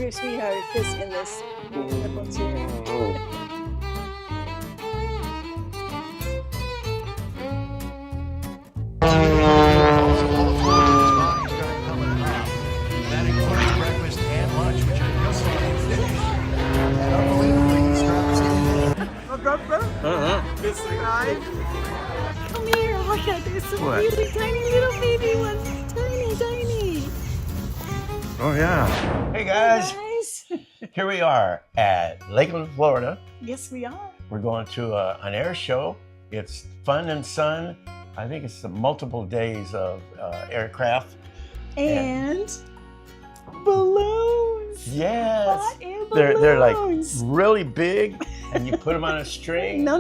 your sweetheart a kiss in this beautiful chair. This guy. Come here, look at this. Some really tiny little baby ones. Tiny. Oh yeah. Hey guys. Here we are at Lakeland, Florida. Yes, we are. We're going to an air show. It's Fun and Sun. I think it's the multiple days of aircraft. And balloons. Yes. Hot air balloons. They're like really big, and you put them on a string. No.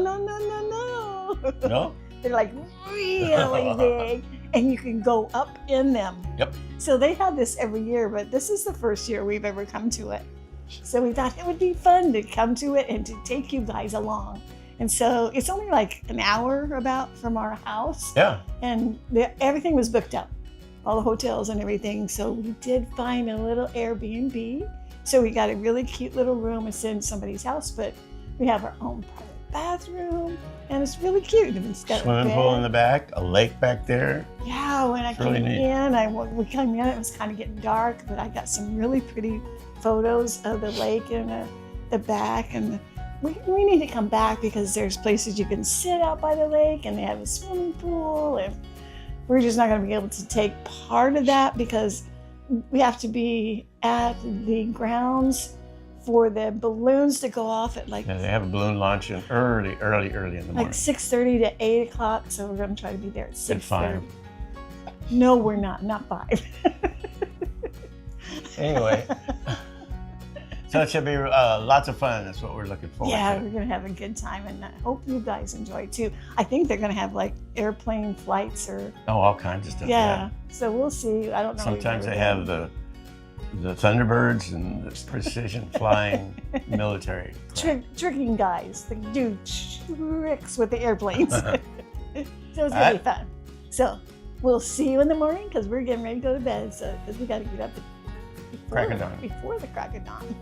No? They're like really big, and you can go up in them. Yep. So they have this every year, but this is the first year we've ever come to it. So we thought it would be fun to come to it and to take you guys along. And so it's only like an hour about from our house. Yeah. And everything was booked up, all the hotels and everything. So we did find a little Airbnb. So we got a really cute little room. It's in somebody's house, but we have our own private bathroom, and it's really cute. It's got swimming pool in the back, a lake back there. Yeah, when I came in, we came in, it was kind of getting dark, but I got some really pretty photos of the lake and the back. And we need to come back because there's places you can sit out by the lake, and they have a swimming pool, and we're just not going to be able to take part of that because we have to be at the grounds for the balloons to go off at like... Yeah, they have a balloon launch early in the morning. Like 6:30 to 8 o'clock, so we're going to try to be there at 6:30. At 5. No, we're not 5. Anyway, so it should be lots of fun. That's what we're looking forward to. Yeah, we're going to have a good time, and I hope you guys enjoy it too. I think they're going to have like airplane flights or... Oh, all kinds of stuff. Yeah, so we'll see. I don't know. Sometimes they have the Thunderbirds and the precision flying military. Tricking guys that do tricks with the airplanes. So it's going to be fun. So we'll see you in the morning because we're getting ready to go to bed. So because we got to get up before the crack of dawn.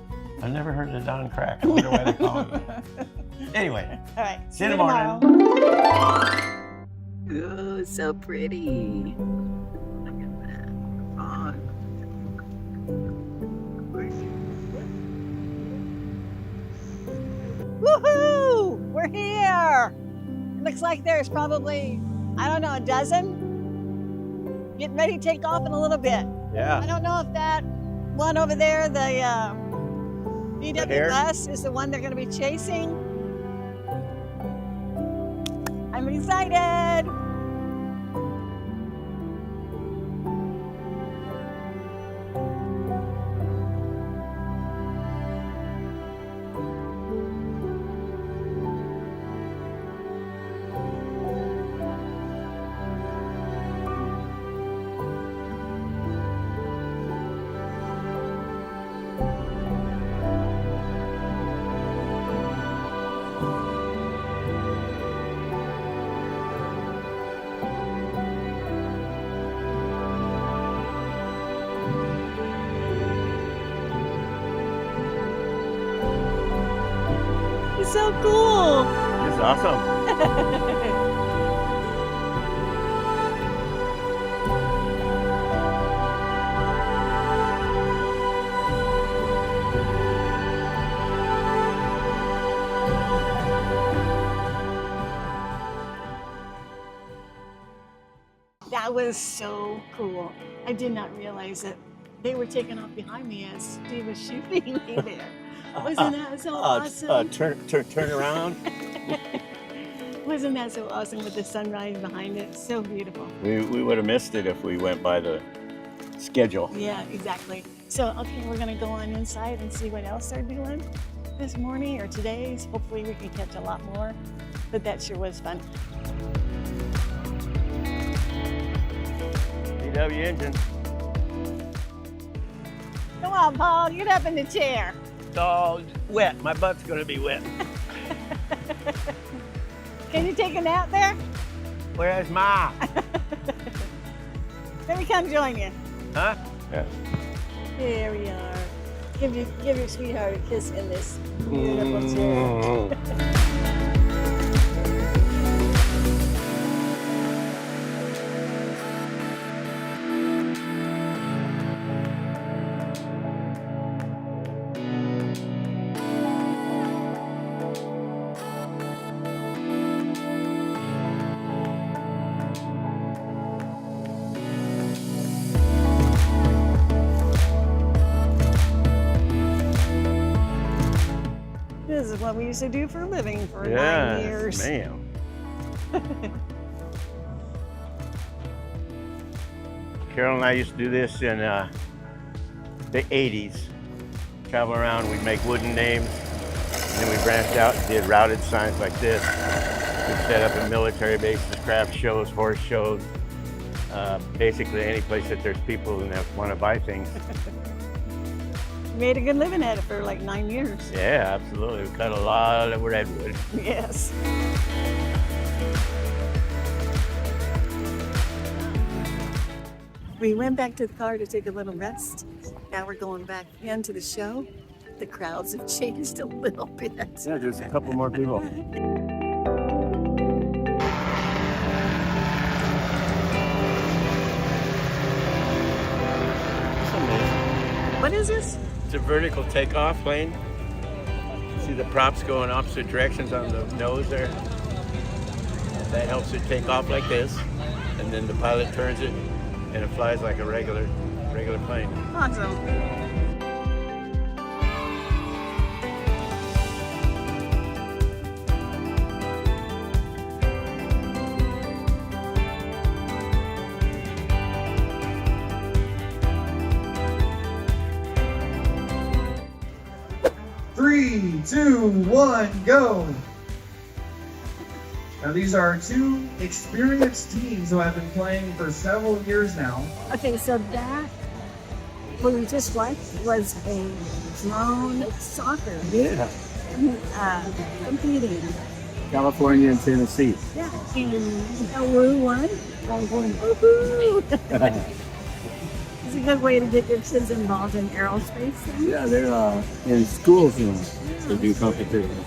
I've never heard the dawn crack. I wonder why they call it that. Anyway. All right. See you in the morning. Oh, so pretty. Look at that. Oh. Woohoo! We're here! It looks like there's probably, I don't know, a dozen. Getting ready to take off in a little bit. Yeah. I don't know if that one over there, the VW bus, is the one they're going to be chasing. I'm excited! It's so cool. It's awesome. That was so cool. I did not realize that they were taking off behind me as Steve was shooting me there. Wasn't that so awesome? Turn around. Wasn't that so awesome with the sunrise behind it? So beautiful. We would have missed it if we went by the schedule. Yeah, exactly. So, okay, we're gonna go on inside and see what else they're doing this morning or today. Hopefully we can catch a lot more, but that sure was fun. VW engine. Come on, Paul, get up in the chair. It's all wet. My butt's gonna be wet. Can you take a nap there? Where's Ma? Let me come join you. Huh? Yeah. Here we are. Give your sweetheart a kiss in this beautiful chair. This is what we used to do for a living for 9 years. Ma'am. Carol and I used to do this in the 80s. Travel around, we'd make wooden names, and then we branched out and did routed signs like this. We'd set up at military bases, craft shows, horse shows, basically any place that there's people that want to buy things. Made a good living at it for like 9 years. Yeah, absolutely. We cut a lot of redwood. Yes. We went back to the car to take a little rest. Now we're going back into the show. The crowds have changed a little bit. Yeah, there's a couple more people. What is this? It's a vertical takeoff plane. See the props go in opposite directions on the nose there. That helps it take off like this, and then the pilot turns it, and it flies like a regular plane. Awesome. Three, two, one, go. Now these are two experienced teams who have been playing for several years now. Okay, so that, what we just watched was a drone soccer. Yeah. Competing. California and Tennessee. Yeah. And Peru won. I'm going, woohoo! It's a good way to get your kids involved in aerospace things. Yeah, they're in schools now to do competitions.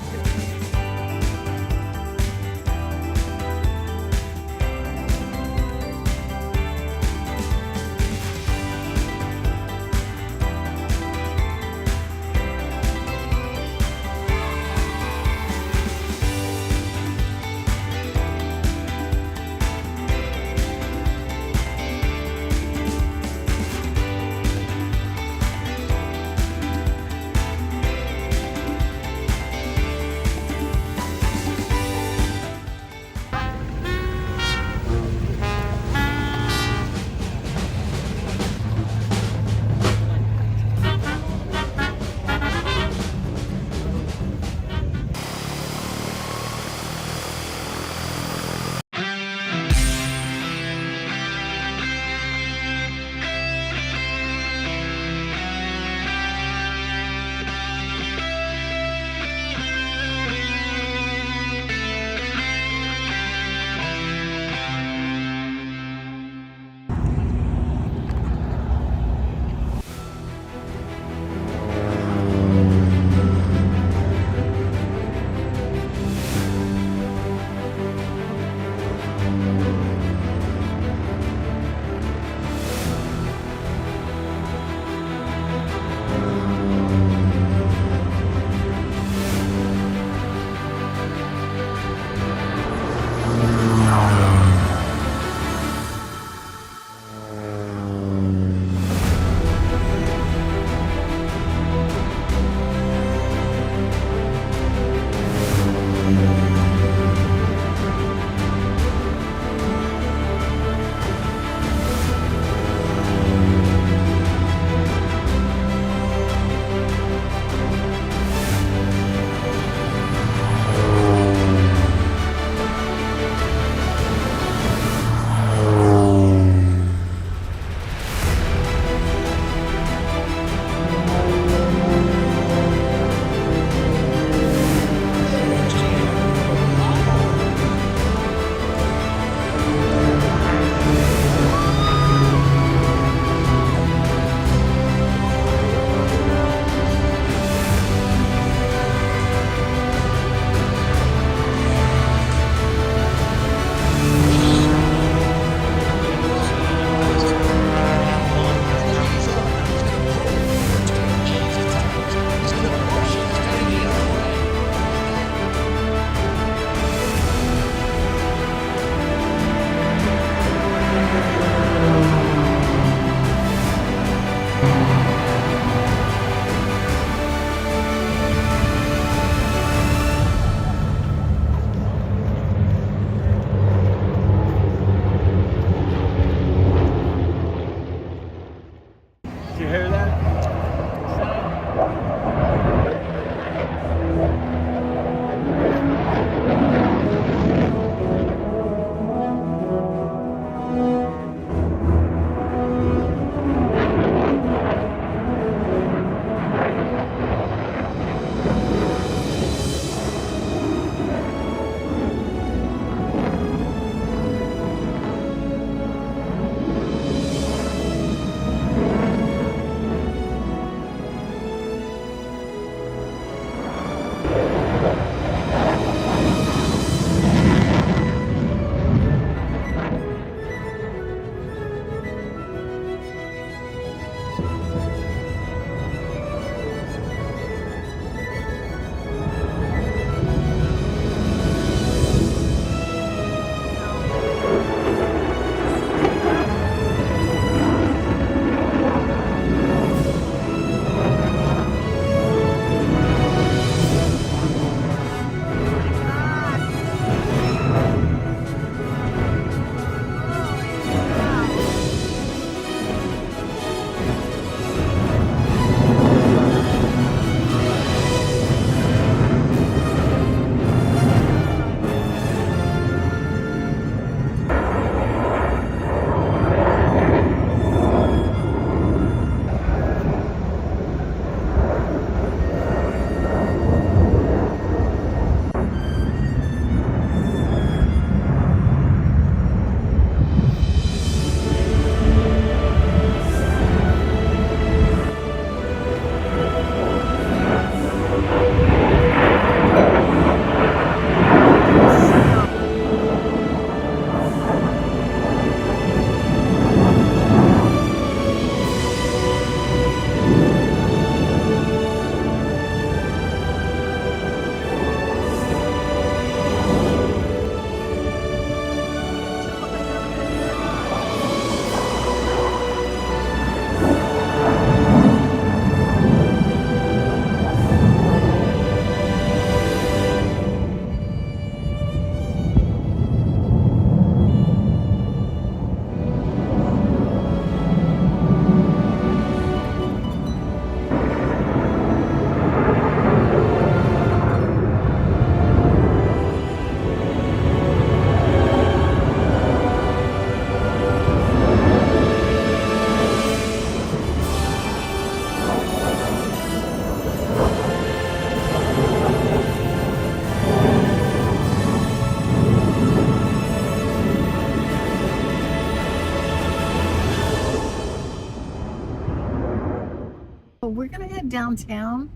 we're gonna head downtown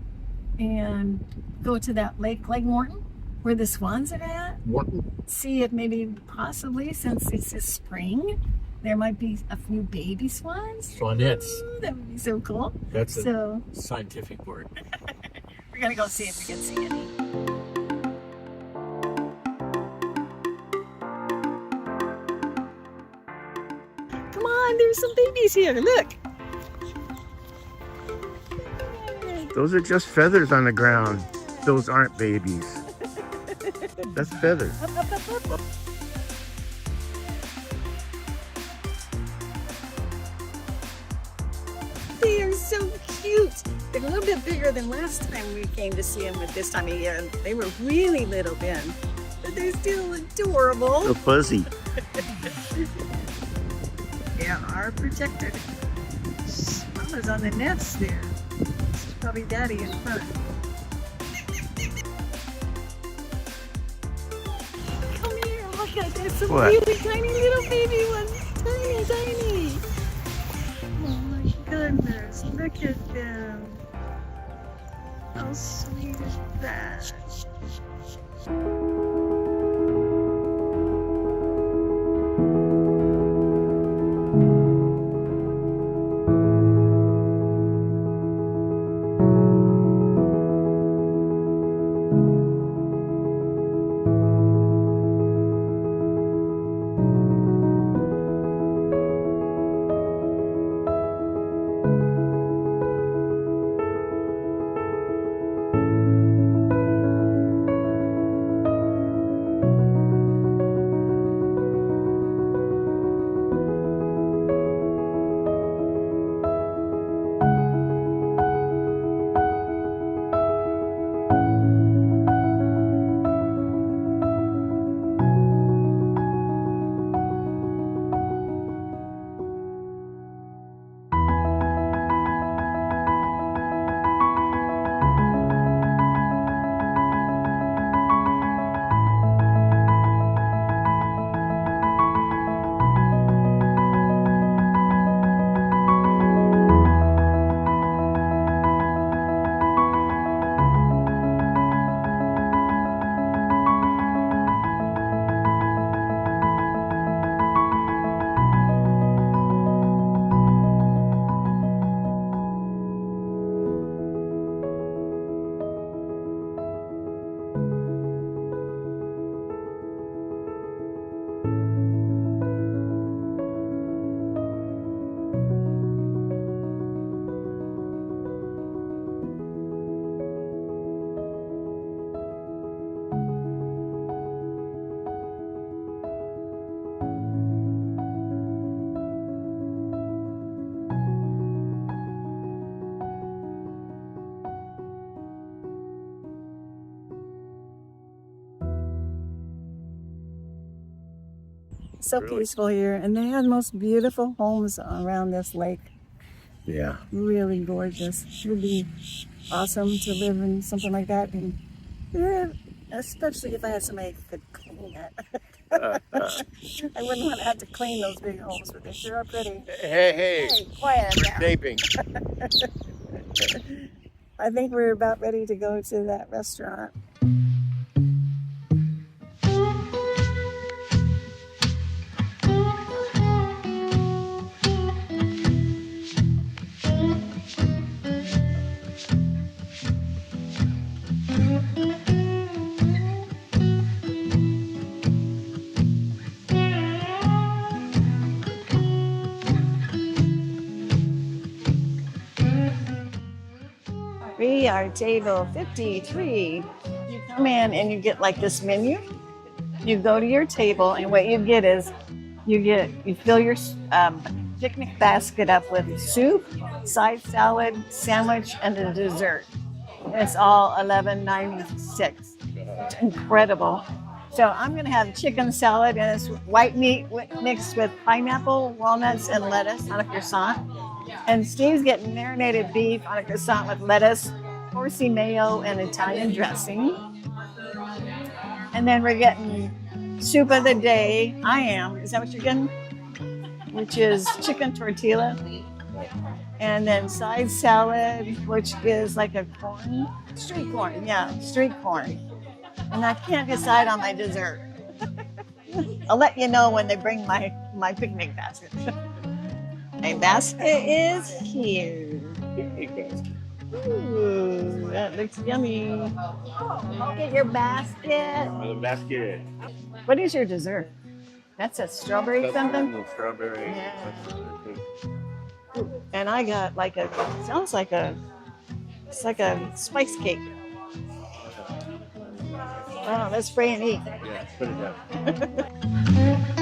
and go to that Lake Morton, where the swans are at. Morton? See if maybe, possibly, since it's this spring, there might be a few baby swans. Swanettes. Ooh, that would be so cool. That's a So scientific word. we're gonna go see if we can see any. Come on, there's some babies here. Look. Those are just feathers on the ground. Those aren't babies. That's feathers. Up, up, up, up, up. They are so cute. They're a little bit bigger than last time we came to see them at this time of year. They were really little then, but they're still adorable. So fuzzy. They are protected. Mama's on the nest there. It's probably Daddy in front. Come here, look at there's some What? really tiny little baby ones. Tiny, tiny. Oh my goodness, look at them. How sweet is that? So Really? peaceful here, and they have the most beautiful homes around this lake. Yeah. Really gorgeous. It would be awesome to live in something like that, and especially if I had somebody who could clean it. I wouldn't want to have to clean those big homes, but they sure are pretty. Hey, Hey, quiet we're now. taping. I think we're about ready to go to that restaurant. We are table 53. You come in and you get like this menu. You go to your table, and what you get is you fill your picnic basket up with soup, side salad, sandwich, and a dessert. And it's all $11.96. It's incredible. So I'm gonna have chicken salad, and it's white meat mixed with pineapple, walnuts, and lettuce on a croissant. And Steve's getting marinated beef on a croissant with lettuce, horsey mayo, and Italian dressing. And then we're getting soup of the day. I am. Is that what you're getting? Which is chicken tortilla And then side salad, which is like a corn, street corn, yeah, street corn. And I can't decide on my dessert. I'll let you know when they bring my picnic basket. My basket is here. Ooh, that looks yummy. Get your basket. The basket. What is your dessert? That's a strawberry something? Strawberry. Yeah. And I got like sounds like it's like a spice cake. Wow, let's spray and eat. Yeah, put it down.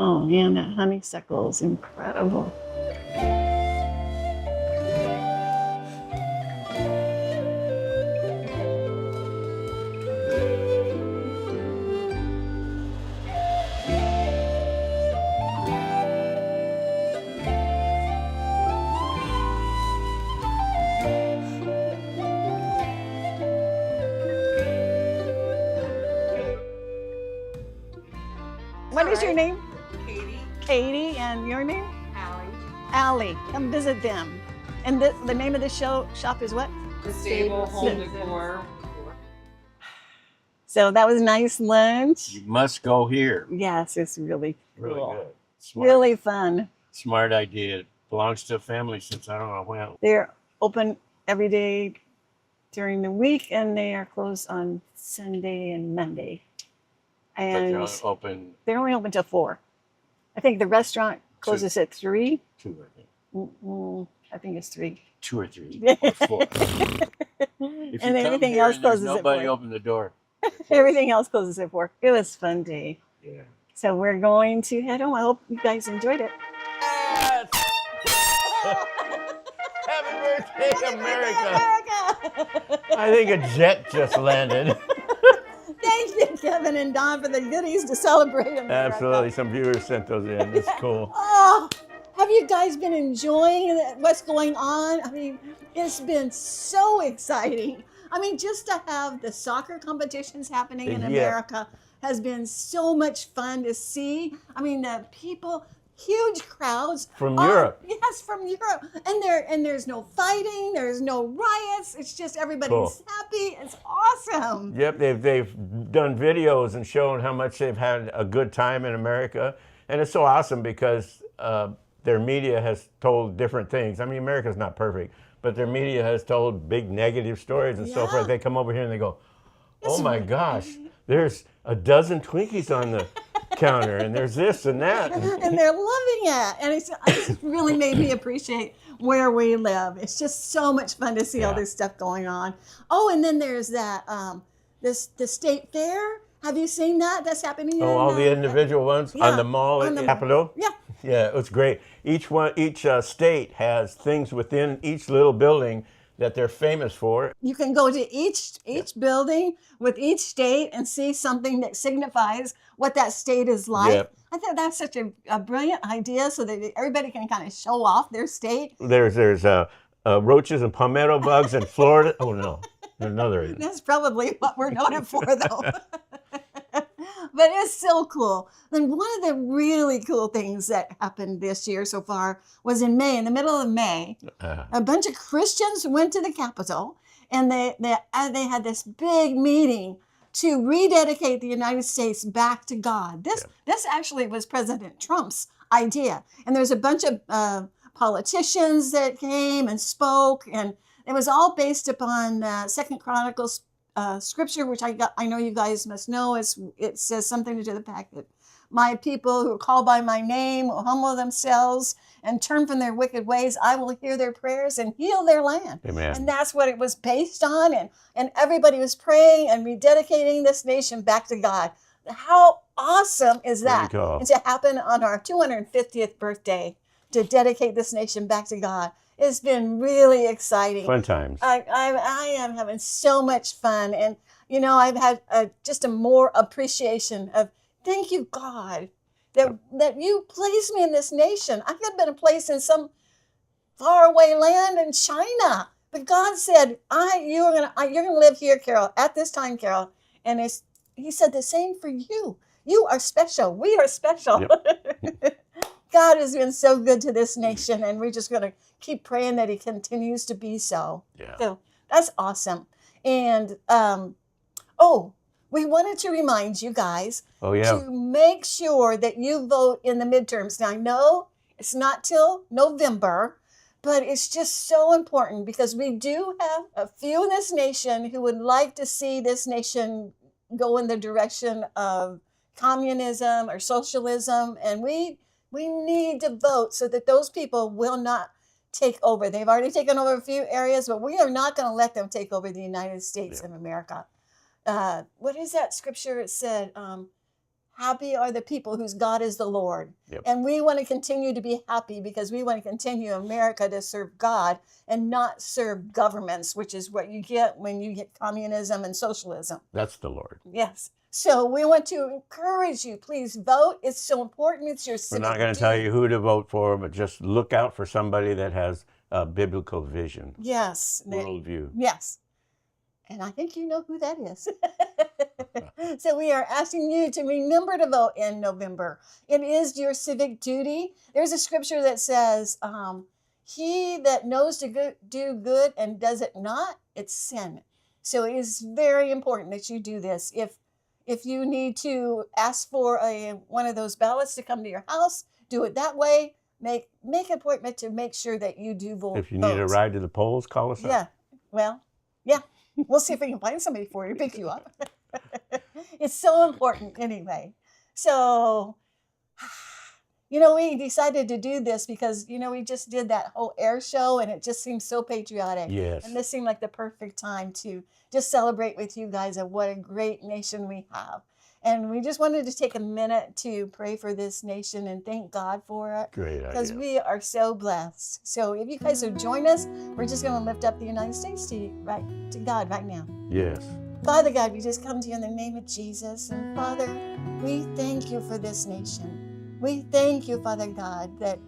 Oh man, that honeysuckle is incredible. What is your name? Katie, and your name? Allie. Come visit them. And the name of the shop is what? The stable home decor. So that was nice lunch. You must go here. Yes, it's really Really cool. good. Smart, Really fun. smart idea. It belongs to a family since I don't know when. They're open every day during the week, and they are closed on Sunday and Monday. But And they're open they're only open till 4. I think the restaurant closes at 3. 2, I think. I think it's 3. 2 or 3 or 4. If And you come everything here else and there's closes at nobody 4. open the door. Everything else closes at 4. It was a fun day. Yeah. So we're going to head home. I hope you guys enjoyed it. Happy birthday, America! I think a jet just landed. Thank you, Kevin and Don, for the goodies to celebrate America. Absolutely. Some viewers sent those in. It's cool. Oh, have you guys been enjoying what's going on? I mean, it's been so exciting. I mean, just to have the soccer competitions happening in Yeah. America has been so much fun to see. I mean, the people, huge crowds From Europe. Yes, from Europe, and there's no fighting, there's no riots. It's just everybody's Cool. happy. It's awesome. Yep, they've done videos and shown how much they've had a good time in America. And it's so awesome because their media has told different things. I mean, America's not perfect, but their media has told big negative stories and so Yeah. forth. They come over here and they go, oh It's my gosh, there's a dozen Twinkies on the counter and there's this and that. And they're loving it. And it's really made me appreciate where we live. It's just so much fun to see all Yeah. this stuff going on. Oh, and then there's that, the state fair. Have you seen that? That's happening Oh, all the individual ones Yeah, on the mall on at the- Capitol? Yeah. Yeah, it was great. Each state has things within each little building that they're famous for. You can go to each building with each state and see something that signifies what that state is like. Yep. I think that's such a brilliant idea so that everybody can kind of show off their state. There's roaches and palmetto bugs in Florida. Oh no, another. That's probably what we're noted for, though. But it's so cool. Then one of the really cool things that happened this year so far was in May, in the middle of May, a bunch of Christians went to the Capitol, and they had this big meeting to rededicate the United States back to God. This actually was President Trump's idea, and there's a bunch of politicians that came and spoke, and it was all based upon 2 Chronicles scripture, which I know you guys must know. It says something to the fact that my people who are called by my name will humble themselves and turn from their wicked ways. I will hear their prayers and heal their land. Amen. And that's what it was based on. And everybody was praying and rededicating this nation back to God. How awesome is that? Pretty cool. And to happen on our 250th birthday to dedicate this nation back to God. It's been really exciting. Fun times. I am having so much fun. And, you know, I've had just a more appreciation of, thank you, God, that you placed me in this nation. I could have been placed in some faraway land in China. But God said, you're gonna live here, Carol, at this time, Carol. And he said the same for you. You are special. We are special. Yep. God has been so good to this nation, and we're just going to keep praying that he continues to be so. Yeah. So that's awesome. And, we wanted to remind you guys to make sure that you vote in the midterms. Now, I know it's not till November, but it's just so important because we do have a few in this nation who would like to see this nation go in the direction of communism or socialism, and we need to vote so that those people will not take over. They've already taken over a few areas, but we are not going to let them take over the United States of America. What is that scripture? It said, happy are the people whose God is the Lord. Yep. And we want to continue to be happy because we want to continue America to serve God and not serve governments, which is what you get when you get communism and socialism. That's the Lord. Yes. So we want to encourage you, please vote. It's so important. It's your civic We're not going to tell you who to vote for, but just look out for somebody that has a biblical vision. Yes. Worldview. Yes. And I think you know who that is. So we are asking you to remember to vote in November. It is your civic duty. There's a scripture that says, he that knows to do good and does it not, it's sin. So it is very important that you do this. If you need to ask for one of those ballots to come to your house, do it that way. Make an appointment to make sure that you do vote. If you need a ride to the polls, call us up. Yeah. Well, yeah. We'll see if we can find somebody for you, pick you up. It's so important anyway. So, you know, we decided to do this because, you know, we just did that whole air show and it just seemed so patriotic. Yes. And this seemed like the perfect time to just celebrate with you guys of what a great nation we have. And we just wanted to take a minute to pray for this nation and thank God for it. Great idea. Because we are so blessed. So if you guys would join us, we're just going to lift up the United States to God right now. Yes. Father God, we just come to you in the name of Jesus. And Father, we thank you for this nation. We thank you, Father God, that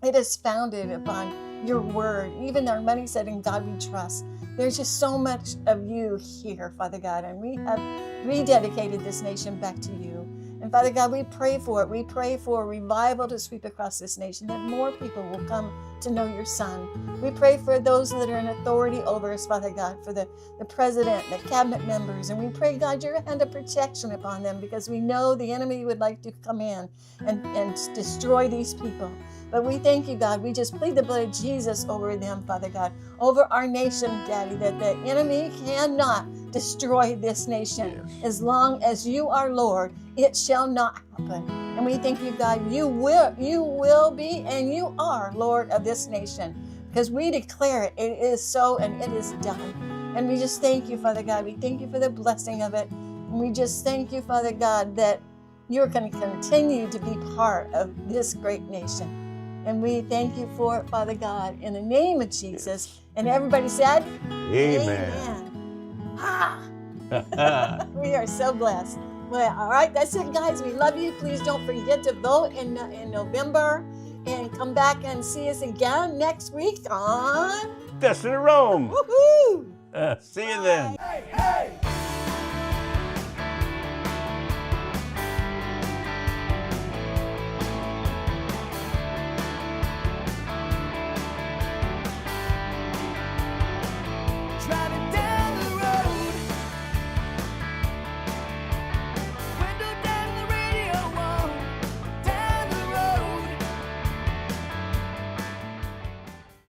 it is founded upon your word. Even our money said, in God we trust. There's just so much of you here, Father God, and we have rededicated this nation back to you. And Father God, we pray for it. We pray for a revival to sweep across this nation, that more people will come to know your Son. We pray for those that are in authority over us, Father God, for the president, the cabinet members, and we pray, God, your hand of protection upon them, because we know the enemy would like to come in and destroy these people. But we thank you, God. We just plead the blood of Jesus over them, Father God, over our nation, Daddy, that the enemy cannot destroy this nation. Yes. As long as you are Lord, it shall not happen. And we thank you, God, you will be and you are Lord of this nation, because we declare it. It is so and it is done. And we just thank you, Father God. We thank you for the blessing of it. And we just thank you, Father God, that you're going to continue to be part of this great nation. And we thank you for it, Father God, in the name of Jesus. And everybody said, Amen. We are so blessed. Well, all right, that's it, guys. We love you. Please don't forget to vote in November. And come back and see us again next week on Destined to Rome. Woohoo! See you then. Hey, hey!